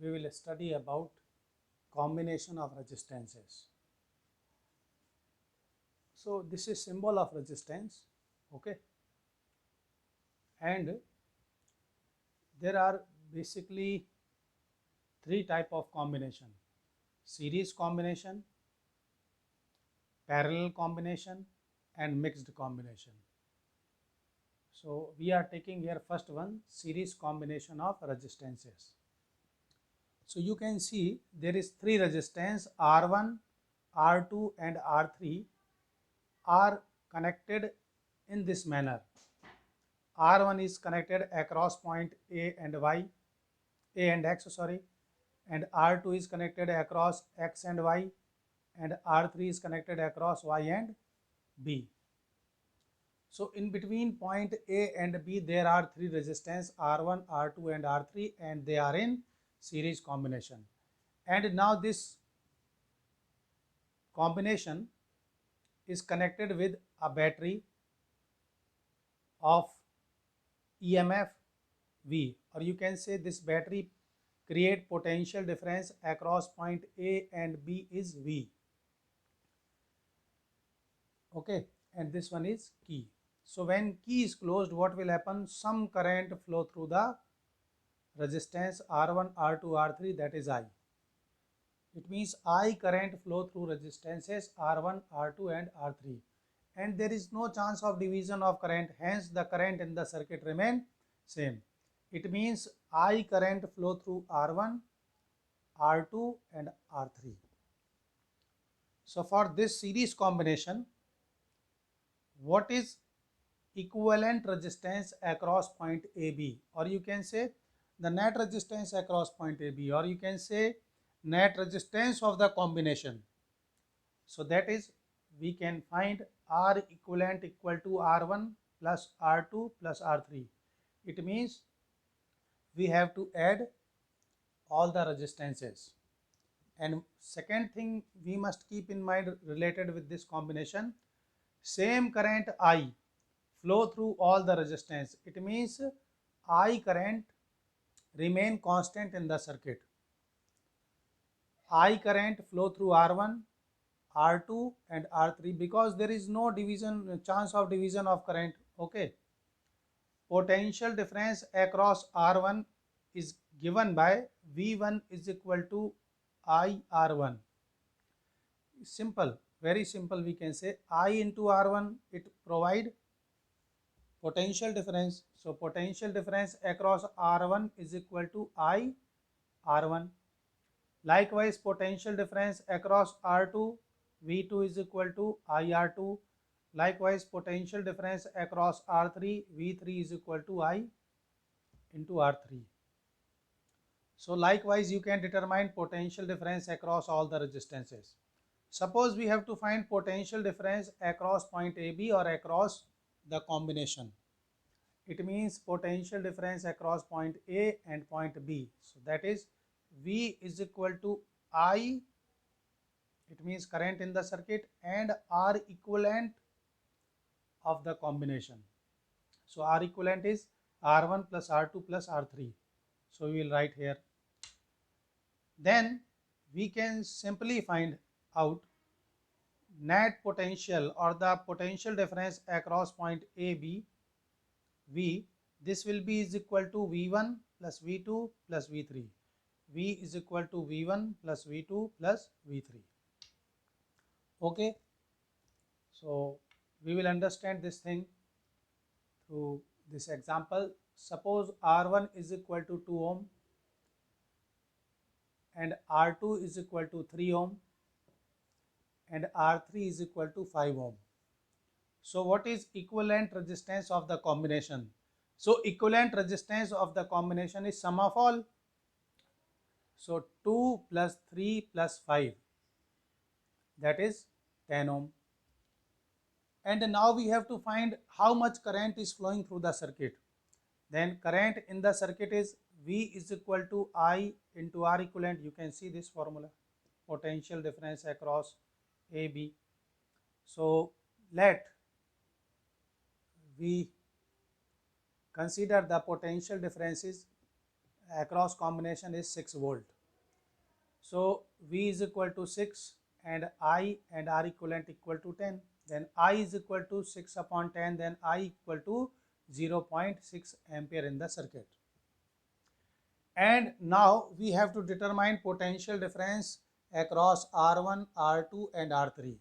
we will study about combination of resistances. So this is symbol of resistance, okay, and there are basically three type of combination: series combination, parallel combination, and mixed combination. So we are taking here first one, series combination of resistances. So you can see there is three resistance R1, R2 and R3 are connected in this manner. R1 is connected across point A and X, and R2 is connected across X and Y, and R3 is connected across Y and B. So in between point A and B there are three resistance R1, R2 and R3, and they are in series combination. And now this combination is connected with a battery of EMF V, or you can say this battery create potential difference across point A and B is V. Okay, and this one is key. So when key is closed, what will happen? Some current flow through the resistance R1, R2, R3, that is I. It means I current flow through resistances R1, R2 and R3, and there is no chance of division of current, hence the current in the circuit remain same. It means I current flow through R1, R2 and R3. So for this series combination, what is equivalent resistance across point AB, or you can say the net resistance across point AB, or you can say net resistance of the combination. So that is, we can find R equivalent equal to R1 plus R2 plus R3. It means we have to add all the resistances. And second thing we must keep in mind related with this combination, same current I flow through all the resistance. It means I current remain constant in the circuit. I current flow through R1, R2 and R3 because there is no chance of division of current. Okay. Potential difference across R1 is given by V1 is equal to IR1. Simple, very simple, we can say I into R1, it provide potential difference. So potential difference across R1 is equal to I R1. Likewise, potential difference across R2, V2 is equal to IR2. Likewise, potential difference across R3, V3 is equal to I into R3. So likewise, you can determine potential difference across all the resistances. Suppose we have to find potential difference across point AB or across the combination. It means potential difference across point A and point B. So that is V is equal to I, it means current in the circuit, and R equivalent of the combination. So R equivalent is R1 plus R2 plus R3. So we will write here. Then we can simply find out net potential or the potential difference across point A, B, V. This will be is equal to V1 plus V2 plus V3. V is equal to V1 plus V2 plus V3. Okay. So we will understand this thing through this example. Suppose R1 is equal to 2 ohm and R2 is equal to 3 ohm and R3 is equal to 5 ohm. So what is equivalent resistance of the combination? So equivalent resistance of the combination is sum of all. So 2 plus 3 plus 5, that is 10 ohm. And now we have to find how much current is flowing through the circuit. Then current in the circuit is V is equal to I into R equivalent. You can see this formula, potential difference across AB. So let we consider the potential differences across combination is 6 volt. So V is equal to 6 and I and R equivalent equal to 10. Then I is equal to 6 upon 10, then I equal to 0.6 ampere in the circuit. And now we have to determine potential difference across R1, R2 and R3.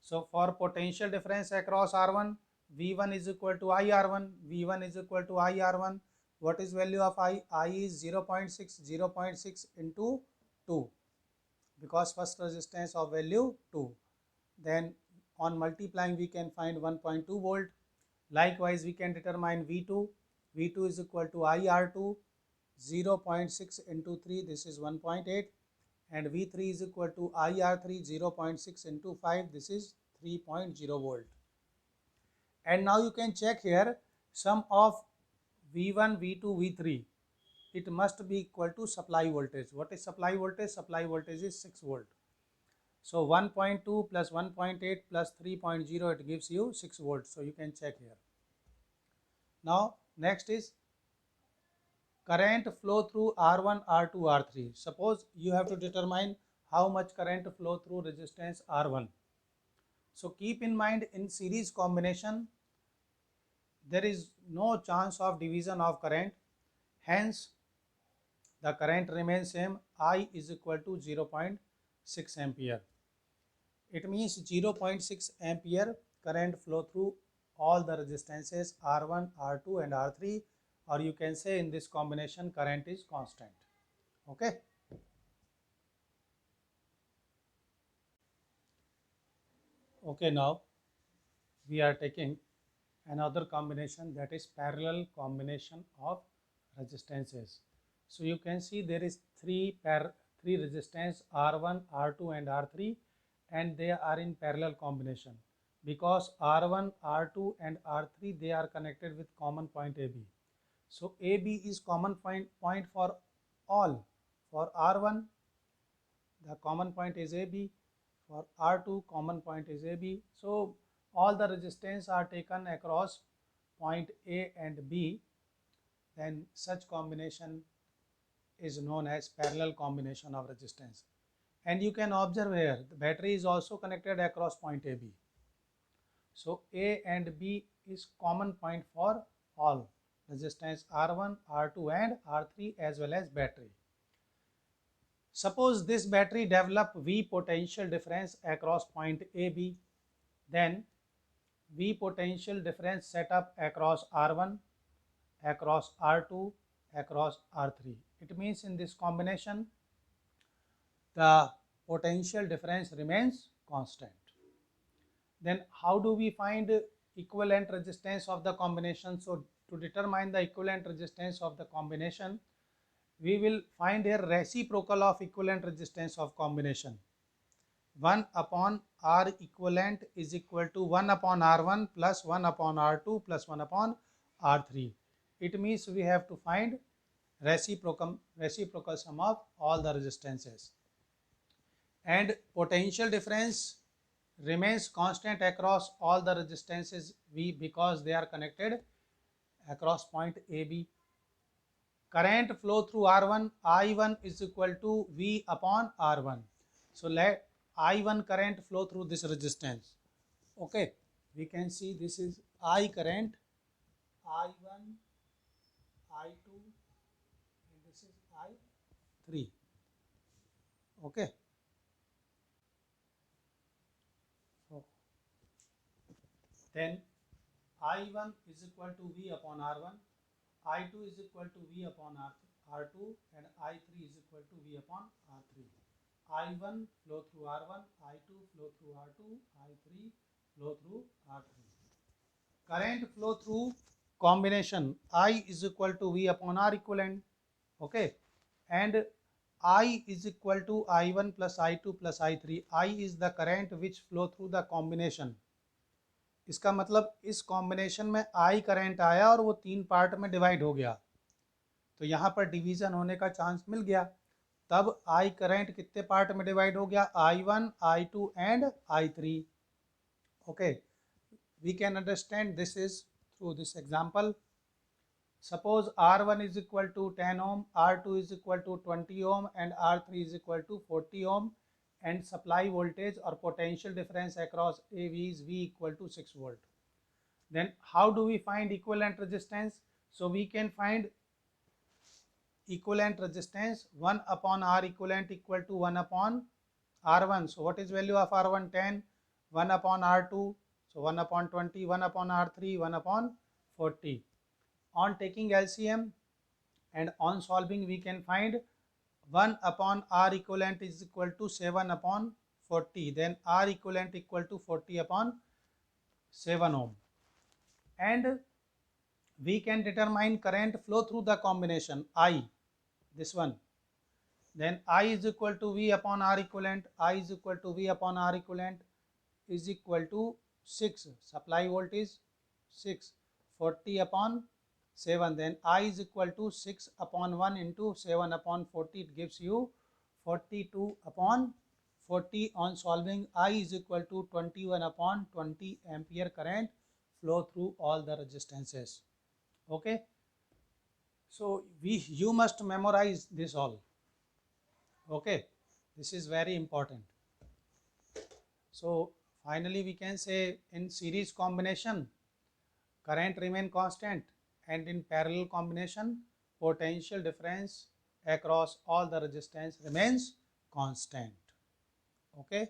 So for potential difference across R1, V1 is equal to IR1, V1 is equal to IR1. What is value of I? I is 0.6, 0.6 into 2, because first resistance of value 2. Then on multiplying we can find 1.2 volt. Likewise we can determine V2. V2 is equal to IR2, 0.6 into 3, this is 1.8, and V3 is equal to IR3, 0.6 into 5, this is 3.0 volt. And now you can check here sum of V1, V2, V3. It must be equal to supply voltage. What is supply voltage? Supply voltage is 6 volt. So 1.2 plus 1.8 plus 3.0, it gives you 6 volts. So you can check here. Now next is current flow through R1, R2, R3. Suppose you have to determine how much current flow through resistance R1. So keep in mind, in series combination there is no chance of division of current, hence the current remains same. I is equal to 0.6 ampere. It means 0.6 ampere current flow through all the resistances R1, R2 and R3, or you can say in this combination current is constant. Okay. Okay, now we are taking another combination, that is parallel combination of resistances. So you can see there is three resistance R1, R2 and R3, and they are in parallel combination because R1, R2 and R3 they are connected with common point AB. So AB is common point for all. For R1 the common point is AB, for R2 common point is AB. So all the resistance are taken across point A and B, then such combination is known as parallel combination of resistance. And you can observe here the battery is also connected across point AB. So A and B is common point for all resistance R1, R2 and R3 as well as battery. Suppose this battery develop V potential difference across point AB, then V potential difference set up across R1, across R2, across R3. It means in this combination the potential difference remains constant. Then how do we find equivalent resistance of the combination? So to determine the equivalent resistance of the combination, we will find a reciprocal of equivalent resistance of combination. 1 upon R equivalent is equal to 1 upon R1 plus 1 upon R2 plus 1 upon R3. It means we have to find reciprocal sum of all the resistances. And potential difference remains constant across all the resistances V because they are connected across point AB. Current flow through R1, I1 is equal to V upon R1. So let I1 current flow through this resistance. Okay, we can see this is I current, I1, I2 and this is I3. Okay. So then I1 is equal to V upon R1, I2 is equal to V upon R2 and I3 is equal to V upon R3. I1 flow through R1, I2 flow through R2, I3 flow through R3. Current flow through combination I is equal to V upon R equivalent. Okay, and I is equal to I1 plus I2 plus I3. I is the current which flow through the combination. इसका मतलब इस combination में I current आया और वो तीन part में divide हो गया, तो यहाँ पर डिवीजन होने का चांस मिल गया. तब I करंट कितने पार्ट में डिवाइड हो गया? I1, I2 and I3. Okay, we can understand this is through this example. suppose R1 is equal to 10 ohm, R2 is equal to 20 ohm and R3 is equal to 40 ohm, and supply voltage or potential difference across AV is V equal to 6 volt. Then how do we find equivalent resistance? So we can find equivalent resistance 1 upon R equivalent equal to 1 upon R1. So what is value of R1? 10. 1 upon R2, so 1 upon 20, 1 upon R3, 1 upon 40. On taking LCM and on solving, we can find 1 upon R equivalent is equal to 7 upon 40. Then R equivalent equal to 40 upon 7 ohm. And we can determine current flow through the combination I, this one. Then I is equal to V upon R equivalent, I is equal to V upon R equivalent is equal to 6, supply voltage 6, 40 upon 7, then I is equal to 6 upon 1 into 7 upon 40, it gives you 42 upon 40. On solving, I is equal to 21 upon 20 ampere current flow through all the resistances. Okay, so you must memorize this all. Okay, this is very important. So finally we can say in series combination current remain constant, and in parallel combination potential difference across all the resistance remains constant. Okay.